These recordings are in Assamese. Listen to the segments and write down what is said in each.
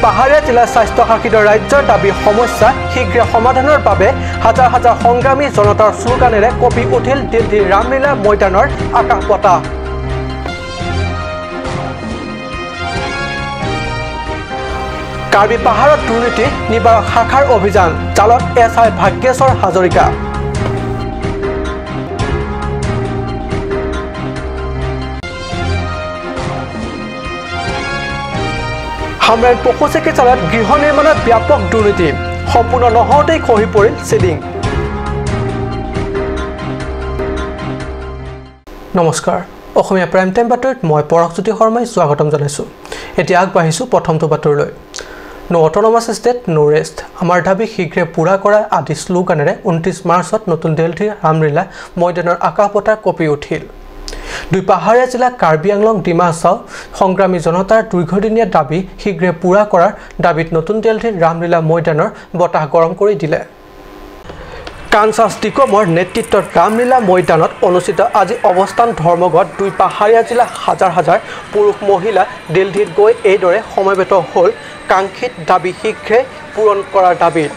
পাহাৰীয়া জিলাৰ স্বাস্থ্য শাসিত ৰাজ্যৰ দাবী সমস্যা শীঘ্ৰে সমাধানৰ বাবে হাজাৰ হাজাৰ সংগ্ৰামী জনতাৰ শ্লোগানেৰে কঁপি উঠিল দিল্লীৰ ৰামলীলা ময়দানৰ আকাশ বতাহ। কাৰ্বি পাহাৰত দুৰ্নীতি নিবাৰক শাখাৰ অভিযান জালত এছআই ভাগ্যেশ্বৰ হাজৰিকা। হামৰাইল পশু চিকিৎসালয়ত গৃহ নিৰ্মাণত ব্যাপক দুৰ্নীতি সম্পূৰ্ণ নহওঁতেই খহি পৰিল চিলিং। নমস্কাৰ, অসমীয়া প্ৰাইম টাইম বাতৰিত মই পৰশজ্যোতি শৰ্মাই স্বাগতম জনাইছোঁ। এতিয়া আগবাঢ়িছোঁ প্ৰথমটো বাতৰিলৈ। নো অট'নমাছ ষ্টেট নো ৰেষ্ট, আমাৰ দাবী শীঘ্ৰে পূৰা কৰা আদি শ্লোগানেৰে 29 মাৰ্চত নতুন দিল্লীৰ ৰামলীলা ময়দানৰ আকাশ বতাহ কঁপি উঠিল। দুই পাহাৰীয়া জিলা কাৰ্বি আংলং ডিমা হাছাও সংগ্ৰামী জনতাৰ দীৰ্ঘদিনীয়া দাবী শীঘ্ৰে পূৰা কৰাৰ দাবীত নতুন দিল্লীৰ ৰামলীলা ময়দানৰ বতাহ গৰম কৰি দিলে। কানচাছ টিকমৰ নেতৃত্বত ৰামলীলা ময়দানত অনুষ্ঠিত আজি অৱস্থান ধৰ্মঘট দুই পাহাৰীয়া জিলা হাজাৰ হাজাৰ পুৰুষ মহিলা দিল্লীত গৈ এইদৰে সমবেত হ'ল কাংক্ষিত দাবী শীঘ্ৰে পূৰণ কৰাৰ দাবীত।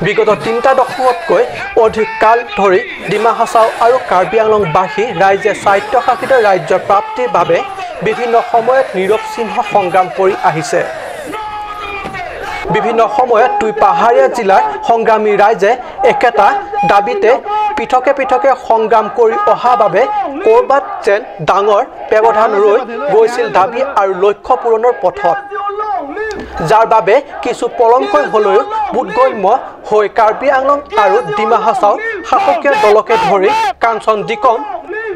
বিগত 3টা দশকতকৈ অধিক কাল ধৰি ডিমা হাছাও আৰু কাৰ্বি আংলংবাসী ৰাইজে স্বায়ত্তশাসিত ৰাজ্যৰ প্ৰাপ্তিৰ বাবে বিভিন্ন সময়ত নিৰৱচ্ছিন্ন সংগ্ৰাম কৰি আহিছে। বিভিন্ন সময়ত দুই পাহাৰীয়া জিলাৰ সংগ্ৰামী ৰাইজে একেটা দাবীতে পৃথকে পৃথকে সংগ্ৰাম কৰি অহা বাবে ক'ৰবাত যেন ডাঙৰ ব্যৱধান ৰৈ গৈছিল দাবী আৰু লক্ষ্য পূৰণৰ পথত, যাৰ বাবে কিছু পলমকৈ হ'লেও বোধগম্য হৈ কাৰ্বি আংলং আৰু ডিমা হাছাও শাসকীয় দলকে ধৰি কাঞ্চন ডিকম,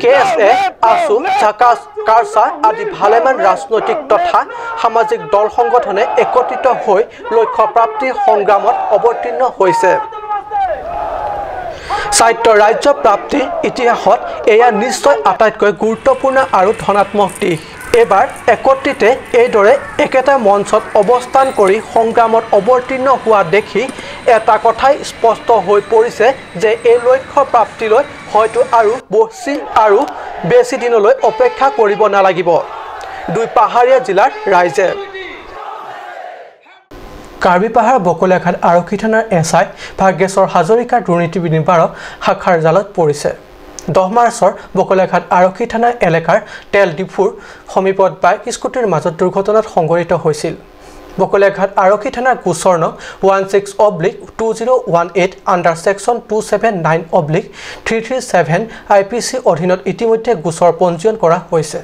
KSA, ASU, ঝাকাছ, কাৰ্চা আদি ভালেমান ৰাজনৈতিক তথা সামাজিক দল সংগঠনে একত্ৰিত হৈ লক্ষ্য প্ৰাপ্তিৰ সংগ্ৰামত অৱতীৰ্ণ হৈছে। স্বায়ত্ত ৰাজ্য প্ৰাপ্তিৰ ইতিহাসত এয়া নিশ্চয় আটাইতকৈ গুৰুত্বপূৰ্ণ আৰু ধনাত্মক দিশ। এবাৰ একত্ৰিতে এইদৰে একেটা মঞ্চত অৱস্থান কৰি সংগ্ৰামত অৱতীৰ্ণ হোৱা দেখি এটা কথাই স্পষ্ট হৈ পৰিছে যে এই লক্ষ্য প্ৰাপ্তিলৈ হয়তো আৰু বেছি দিনলৈ অপেক্ষা কৰিব নালাগিব দুই পাহাৰীয়া জিলাৰ ৰাইজে। কাৰ্বি পাহাৰ বকলীয়াঘাট আৰক্ষী থানাৰ SI ভাগ্যেশ্বৰ হাজৰিকাৰ দুৰ্নীতি নিবাৰক শাখাৰ জালত পৰিছে। 10 মাৰ্চৰ বকলীয়াঘাট আৰক্ষী থানা এলেকাৰ তেল ডিপুৰ সমীপত বাইক স্কুটিৰ মাজত দুৰ্ঘটনাত সংঘটিত হৈছিল। বকলীয়াঘাট আৰক্ষী থানাৰ গোচৰ নং 16/2018 আণ্ডাৰ ছেকশ্যন 279/337 IPC অধীনত ইতিমধ্যে গোচৰ পঞ্জীয়ন কৰা হৈছে।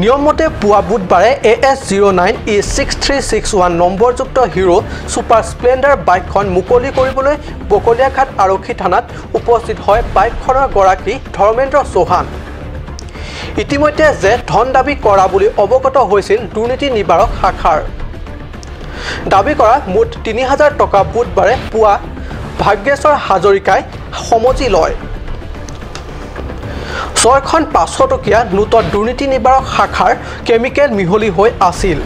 নিয়মমতে পুৱা বুধবাৰে AS09E6361 নম্বৰযুক্ত হিৰো ছুপাৰ স্প্লেণ্ডাৰ বাইকখন মুকলি কৰিবলৈ বকলীয়াঘাট আৰক্ষী থানাত উপস্থিত হয় বাইকখনৰ গৰাকী ধৰ্মেন্দ্ৰ চৌহান। ইতিমধ্যে যে ধন দাবী কৰা বুলি অৱগত হৈছিল দুৰ্নীতি নিবাৰক শাখাৰ। দাবী কৰা মুঠ 3000 টকা বুধবাৰে পুৱা ভাগ্যেশ্বৰ হাজৰিকাই সমজি লয়। 6খন 500 টকীয়া নোটত দুৰ্নীতি নিবাৰক শাখাৰ কেমিকেল মিহলি হৈ আছিল।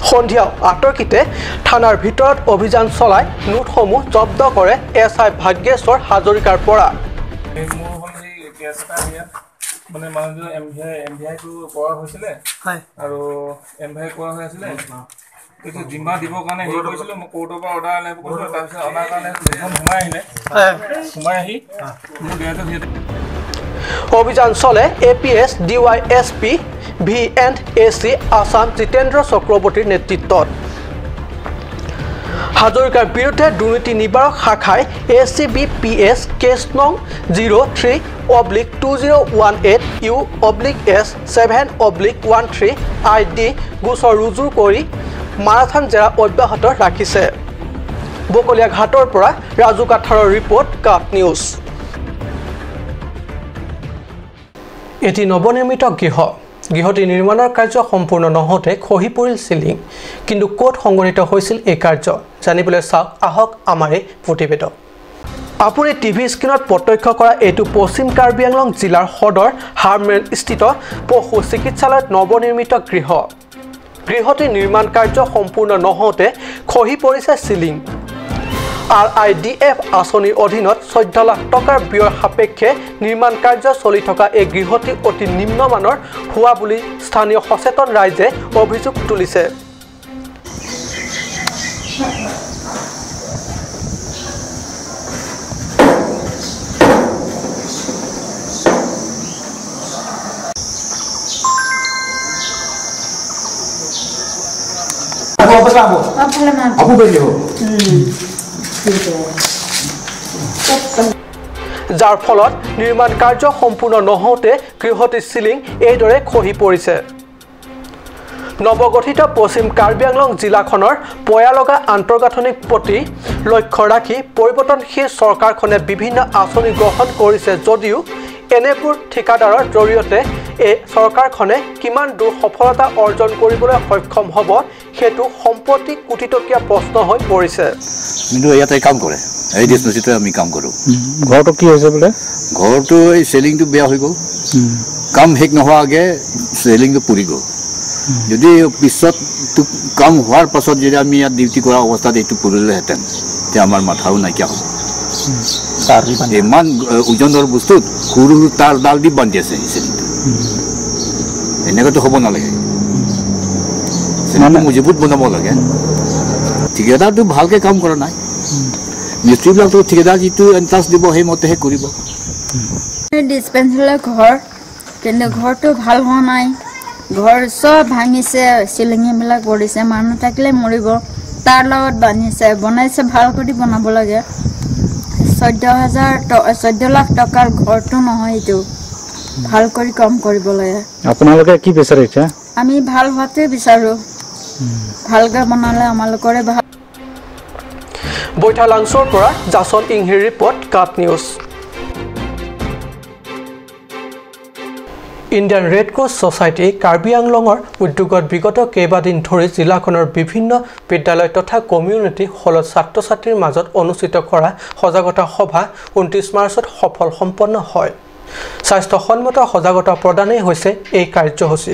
সন্ধিয়া আতৰ্কিতে থানাৰ ভিতৰত অভিযান চলাই নোটসমূহ জব্দ কৰে SI ভাগ্যেশ্বৰ হাজৰিকাৰ পৰা। মানে মানুহ MVI টো কৰা হৈছিল আৰু MVI কৰা হৈ আছিল কিন্তু জিম্মা দিবৰ কাৰণে হেৰি কৰিছিল মই কোৰ্টৰ পৰা অৰ্ডাৰ আনিব কৈছিল তাৰপিছত অনাৰ কাৰণে সোমাই আহি মোৰ দেহতে অভিযান চলে APS DYSP V&AC Assam Jitendra চক্ৰৱৰ্তীৰ নেতৃত্বত। হাজৰিকাৰ বিৰুদ্ধে দুৰ্নীতি নিবাৰক শাখাই ACBPS কেছ নং 03/2018U/S7/13 ID গোচৰ ৰুজু কৰি মাৰাথান জেৰা অব্যাহত ৰাখিছে বকলিয়া ঘাটৰ পৰা ৰাজু কাঠাৰৰ ৰিপৰ্ট কাট নিউজ এটি নৱনিৰ্মিত গৃহটি নিৰ্মাণৰ কাৰ্য সম্পূৰ্ণ নহওঁতে খহি পৰিল চিলিং কিন্তু ক'ত সংঘটিত হৈছিল এই কাৰ্য জানিবলৈ চাওক আহক আমাৰ এই প্ৰতিবেদন আপুনি টিভি স্ক্ৰীনত প্ৰত্যক্ষ কৰা এইটো পশ্চিম কাৰ্বি আংলং জিলাৰ সদৰ হাৰমেন স্থিত পশু চিকিৎসালয়ত নৱনিৰ্মিত গৃহটি নিৰ্মাণ কাৰ্য সম্পূৰ্ণ নহওঁতে খহি পৰিছে চিলিং RIDF আঁচনিৰ অধীনত 14 লাখ টকাৰ ব্যয় সাপেক্ষে নিৰ্মাণ কাৰ্য চলি থকা এই গৃহটি অতি নিম্নমানৰ হোৱা বুলি স্থানীয় সচেতন ৰাইজে অভিযোগ তুলিছে Aku beli যাৰ ফলত নিৰ্মাণ কাৰ্য সম্পূৰ্ণ নহওঁতে গৃহটিৰ চিলিং এইদৰে খহি পৰিছে নৱগঠিত পশ্চিম কাৰ্বি আংলং জিলাখনৰ পয়ালগা আন্তৰ্গাঁথনিক প্ৰতি লক্ষ্য ৰাখি পৰিৱৰ্তনশীল চৰকাৰখনে বিভিন্ন আঁচনি গ্ৰহণ কৰিছে যদিও এনেবোৰ ঠিকাদাৰৰ জৰিয়তে এই চৰকাৰখনে কিমান দূৰ সফলতা অৰ্জন কৰিবলৈ সক্ষম হ'ব হেতু সম্পত্তি কোটিটকীয়া প্ৰশ্ন হৈ পৰিছে কিন্তু ইয়াতে কাম কৰে এই ডিসপ্লেতে আমি কাম কৰো ঘৰটো কি হৈছে বলে ঘৰটো এই সেলিংটো বেয়া হৈ গ'ল কাম হেক নোহোৱা আগে সেলিংটো পুৰি গ'ল যদি পিছত কাম হোৱাৰ পাছত যদি আমি ইয়াত ডিউটি কৰা অৱস্থাত এইটো পুৰিলে হেতেন তে আমাৰ মাথাও নাইকিয়া হ'ব ইমান ওজনৰ বস্তুত সৰু সৰু তাৰ ডাল দি বান্ধি আছে সেলিংটো এনেকুৱাটো হ'ব নালাগে মজবুত বনাব লাগে ঠিকাদাৰটো ভালকে কাম কৰা নাই মিস্ত্ৰীবিলাকতো ঠিকাদাৰ যিটো এণ্টাৰেষ্ট দিব সেইমতেহে কৰিব ডিসপেন্সাৰৰ ঘৰ কিন্তু ঘৰটো ভাল হোৱা নাই ঘৰ সব ভাঙিছে চিলিঙিবিলাক পৰিছে মানুহ থাকিলে মৰিব তাৰ লগত বান্ধিছে বনাইছে ভাল কৰি বনাব লাগে 14 লাখ টকাৰ ঘৰটো নহয় এইটো ভাল কৰি কাম কৰিব লাগে আপোনালোকে কি বিচাৰিছে আমি ভাল হোৱাতে বিচাৰো ভালকৈ বনালে আমালোকৰে ভাল বৈঠা লাংছৰ পৰা জাসন ইংহিৰ report cut news Indian Red Cross Society Karbi আংলঙৰ উদ্যোগত বিগত কেইবাদিন ধৰি জিলাখনৰ বিভিন্ন বিদ্যালয় তথা কমিউনিটি হলত ছাত্ৰ ছাত্ৰীৰ মাজত অনুষ্ঠিত কৰা সজাগতা সভা 29 মাৰ্চত সফল সম্পন্ন হয় স্বাস্থ্যসন্মত সজাগতা প্ৰদানেই হৈছে এই কাৰ্যসূচী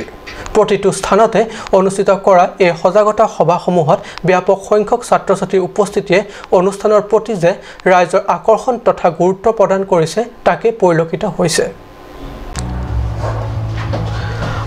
প্ৰতিটো স্থানতে অনুষ্ঠিত কৰা এই সজাগতা সভাসমূহত ব্যাপক সংখ্যক ছাত্ৰ ছাত্ৰীৰ উপস্থিতিয়ে অনুষ্ঠানৰ প্ৰতি যে ৰাইজৰ আকৰ্ষণ তথা গুৰুত্ব প্ৰদান কৰিছে তাকে পৰিলক্ষিত হৈছে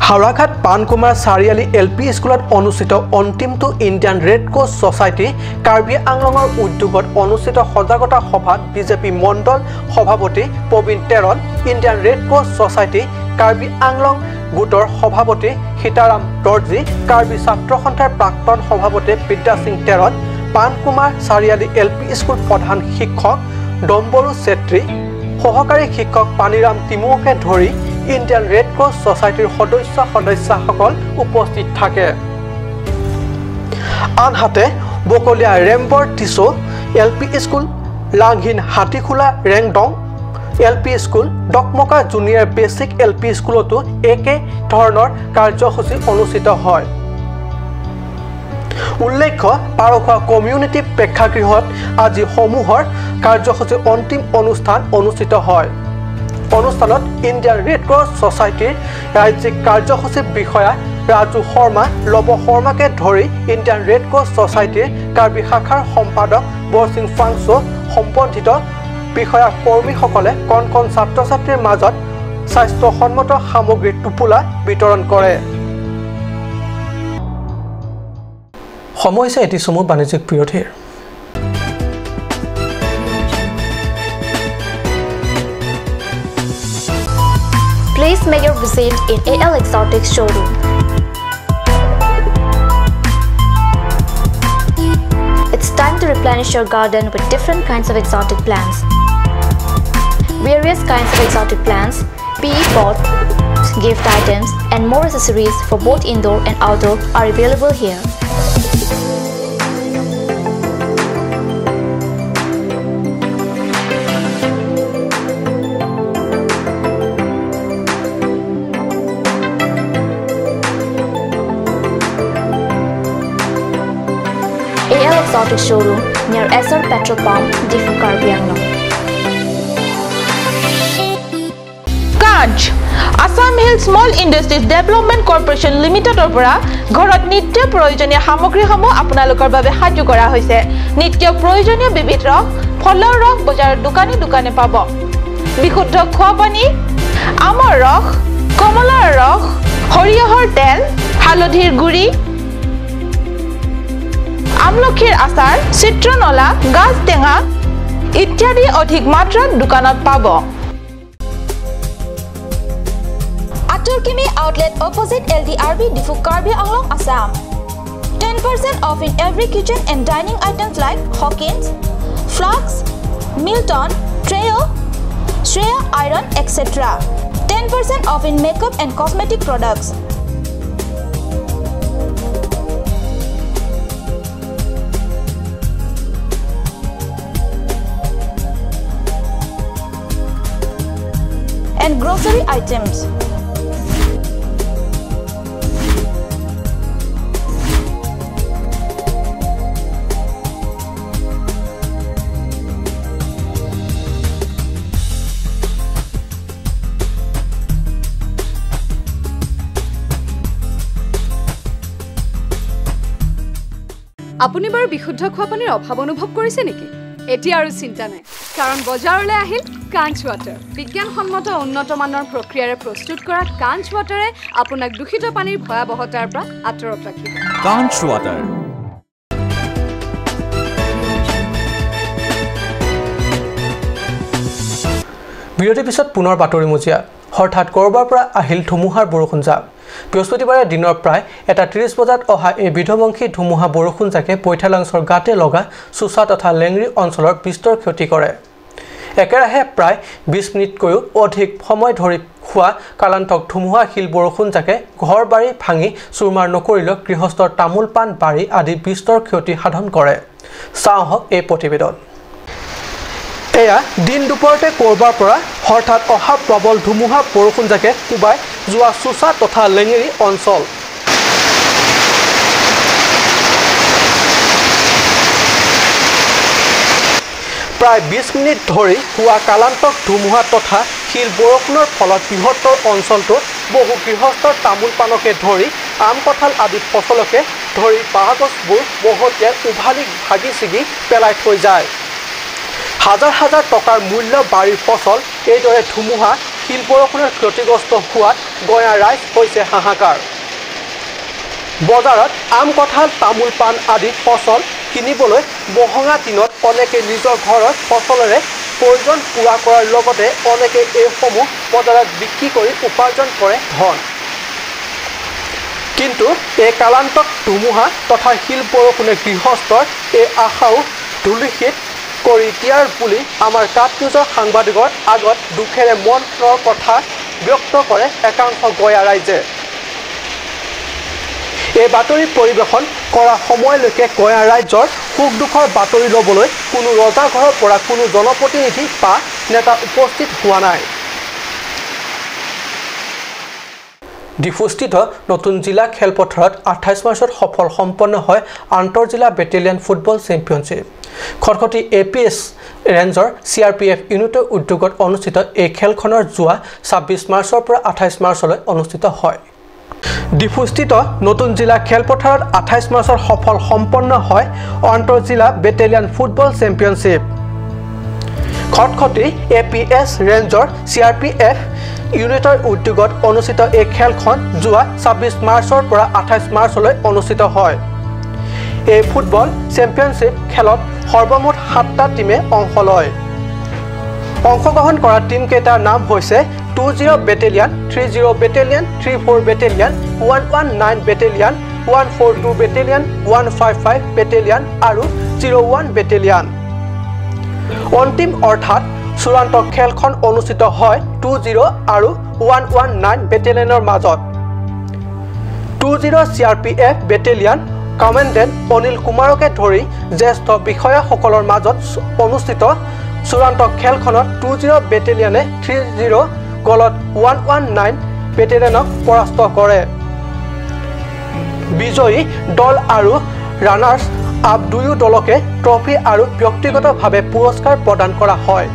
হাওড়াঘাট পানকুমাৰ চাৰিআলি LP স্কুলত অনুষ্ঠিত অন্তিমটো Indian Red Cross Society Karbi আংলঙৰ উদ্যোগত অনুষ্ঠিত সজাগতা সভাত বিজেপি মণ্ডল সভাপতি Prabin Teron Indian Red Cross Society Karbi Anglong গোটৰ সভাপতি সীতাৰাম দৰ্জী কাৰ্বি ছাত্ৰ সন্থাৰ প্ৰাক্তন সভাপতি বিদ্যা সিং তেৰণ পানকুমাৰ চাৰিআলি LP স্কুল প্ৰধান শিক্ষক ডম্বৰু চেত্ৰী সহকাৰী শিক্ষক পানীৰাম তিমুকে ধৰি ইণ্ডিয়ান ৰেড ক্ৰছ ছ'চাইটিৰ সদস্যসকল উপস্থিত থাকে আনহাতে Bokolia Rembor Tisso LP school Langhin Hatikhola Rengdong LP school Dokmoka junior basic LP স্কুলতো একে ধৰণৰ কাৰ্যসূচী অনুষ্ঠিত হয় উল্লেখ্য পাৰখোৱা কমিউনিটি প্ৰেক্ষাগৃহত আজি সমূহৰ কাৰ্যসূচী অন্তিম অনুষ্ঠান অনুষ্ঠিত হয় অনুষ্ঠানত ইণ্ডিয়ান ৰেড ক্ৰছ ছ'চাইটিৰ ৰাজ্যিক কাৰ্যসূচী বিষয়া ৰাজু শৰ্মা লব শৰ্মাকে ধৰি ইণ্ডিয়ান ৰেড ক্ৰছ ছ'চাইটিৰ কাৰ্বি শাখাৰ সম্পাদক বৰসিং ফাংছো সম্বন্ধিত বিষয়া কৰ্মীসকলে কণ কণ ছাত্ৰ ছাত্ৰীৰ মাজত স্বাস্থ্যসন্মত সামগ্ৰীৰ টোপোলা বিতৰণ কৰে সময় হৈছে এটি চমু বাণিজ্যিক বিৰতিৰ Please make your visit in AL Exotic showroom. It's time to replenish your garden with different kinds of exotic plants. Various kinds of exotic plants, PE pots, gift items, and more accessories for both indoor and outdoor are available here. AL Exotic Showroom near SR Petrol Pump, Diffu, Karbi Anglong. Kanch Assam Hill Small Industries Development Corporation Limited opera ঘৰত নিত্য প্ৰয়োজনীয় সামগ্ৰীসমূহ আপোনালোকৰ বাবে সাজু কৰা হৈছে নিত্য প্ৰয়োজনীয় বিবিধ ৰস ফলৰ ৰস বজাৰৰ দোকানে পাব বিশুদ্ধ খোৱা পানী আমৰ ৰস কমলাৰ ৰস সৰিয়হৰ তেল হালধিৰ গুড়ি আমলখিৰ আচাৰ চিত্ৰনলা গাজ টেঙা ইত্যাদি অধিক মাত্ৰাত দোকানত পাব Aturkimi outlet opposite LDRB Diffu, Karbi Anglong, Assam. 10% off in every kitchen and dining items like Hawkins, Flax, Milton, Treo, Shreya Iron, etc. 10% off in makeup and cosmetic products. And grocery items. আপুনি বাৰু বিশুদ্ধ খোৱা পানীৰ অভাৱ অনুভৱ কৰিছে নেকি এতিয়া আৰু চিন্তা নাই কাৰণ বজাৰলৈ আহিল কাঞ্চ ৱাটাৰ বিজ্ঞানসন্মত উন্নত মানৰ প্ৰক্ৰিয়াৰে প্ৰস্তুত কৰা কাঞ্চ ৱাটাৰে আপোনাক দূষিত পানীৰ ভয়াৱহতাৰ পৰা আঁতৰত ৰাখিব কাঞ্চ ৱাটাৰ বিৰতিৰ পিছত পুনৰ বাতৰি মজিয়া হঠাৎ কৰবাৰ পৰা আহিল ধুমুহাৰ বৰষুণ জাক বৃহস্পতিবাৰে দিনৰ প্ৰায় ৩:৩০ বজাত অহা এই বিধ্বংসী ধুমুহা বৰষুণ জাকে পৈঠালাংছৰ গাতে লগা চুচা তথা লেংৰি অঞ্চলৰ বিস্তৰ ক্ষতি কৰে একেৰাহে প্ৰায় ২০ মিনিটকৈও অধিক সময় ধৰি খোৱা কালান্তক ধুমুহা শিল বৰষুণ জাকে ঘৰ বাৰী ভাঙি চুৰমাৰ নকৰিলেও গৃহস্থৰ তামোল পাণ বাৰী আদি বিস্তৰ ক্ষতি সাধন কৰে চাওক এই প্ৰতিবেদন এয়া দিন দুপৰতে কৰবাৰ পৰা হঠাৎ অহা প্ৰবল ধুমুহা বৰষুণ জাকে কোবাই যোৱা চুচা তথা লেঙেৰি অঞ্চল প্ৰায় ২০ মিনিট ধৰি হোৱা কালান্তক ধুমুহা তথা শিল বৰষুণৰ ফলত বৃহত্তৰ অঞ্চলটোত বহু গৃহস্থৰ তামোল পাণকে ধৰি আম কঁঠাল আদি ফচলকে ধৰি বাঁহগছবোৰ বহুতে উভালি ভাগি ছিগি পেলাই থৈ যায় হাজাৰ হাজাৰ টকাৰ মূল্য বাৰীৰ ফচল এইদৰে ধুমুহা শিল বৰষুণৰ ক্ষতিগ্ৰস্ত হোৱাত গঞা ৰাইজ হৈছে হাহাকাৰ বজাৰত আম কঁঠাল তামোল পাণ আদি ফচল কিনিবলৈ বহঙা দিনত অনেকে নিজৰ ঘৰৰ ফচলেৰে প্ৰয়োজন পূৰা কৰাৰ লগতে অনেকে এইসমূহ বজাৰত বিক্ৰী কৰি উপাৰ্জন কৰে ধন কিন্তু এই কালান্তক ধুমুহা তথা শিল বৰষুণে গৃহস্থৰ এই আশাও ধূলিসাৎ কৰি দিয়াৰ বুলি আমাৰ কাট নিউজৰ সাংবাদিকৰ আগত দুখেৰে মনৰ কথা ব্যক্ত কৰে একাংশ গঞা ৰাইজে এই বাতৰি পৰিৱেশন কৰা সময়লৈকে গঞা ৰাইজৰ সুখ দুখৰ বাতৰি ল'বলৈ কোনো ৰজা ঘৰৰ পৰা কোনো জনপ্ৰতিনিধি বা নেতা উপস্থিত হোৱা নাই ডিফুস্থিত নতুন জিলা খেলপথাৰত ২৮ মাৰ্চত সফল সম্পন্ন হয় আন্তঃজিলা বেটেলিয়ান ফুটবল চেম্পিয়নশ্বিপ খটখটি APS ৰেঞ্জৰ CRPF ইউনিটৰ উদ্যোগত অনুষ্ঠিত এই খেলখনৰ যোৱা ২৬ মাৰ্চৰ পৰা ২৮ মাৰ্চলৈ অনুষ্ঠিত হয় ডিফুস্থিত নতুন জিলা খেলপথাৰত ২৮ মাৰ্চৰ সফল সম্পন্ন হয় আন্তঃজিলা বেটেলিয়ান ফুটবল চেম্পিয়নশ্বিপ খটখটি APS ৰেঞ্জৰ CRPF ইউনিটৰ উদ্যোগত অনুষ্ঠিত এই খেলখন যোৱা ২৬ মাৰ্চৰ পৰা ২৮ মাৰ্চলৈ অনুষ্ঠিত হয় এই ফুটবল চেম্পিয়নশ্বিপ খেলত সৰ্বমুঠ ৭টা টিমে অংশ লয় অংশগ্ৰহণ কৰা টিম কেইটাৰ নাম হৈছে 20 battalion 30 battalion 34 battalion 119 battalion 142 battalion 155 battalion আৰু 01 বেটেলিয়ান অন্তিম অৰ্থাৎ চূড়ান্ত খেলখন অনুষ্ঠিত হয় 20 আৰু 119 বেটেলিয়ানৰ মাজত 20 CRPF বেটেলিয়ান কমাণ্ডেণ্ট অনিল কুমাৰকে ধৰি জ্যেষ্ঠ বিষয়াসকলৰ মাজত অনুষ্ঠিত চূড়ান্ত খেলখনত 20 বেটেলিয়ানে 30 গলত 119 বেটেলিয়ানক পৰাস্ত কৰে বিজয়ী দল আৰু ৰানাৰ্ছ আপ দুয়ো দলকে ট্ৰফি আৰু ব্যক্তিগতভাৱে পুৰস্কাৰ প্ৰদান কৰা হয়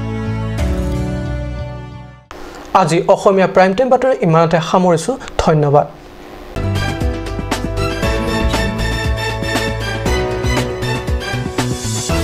আজি অসমীয়া প্ৰাইম টাইম বাতৰি ইমানতে সামৰিছোঁ ধন্যবাদ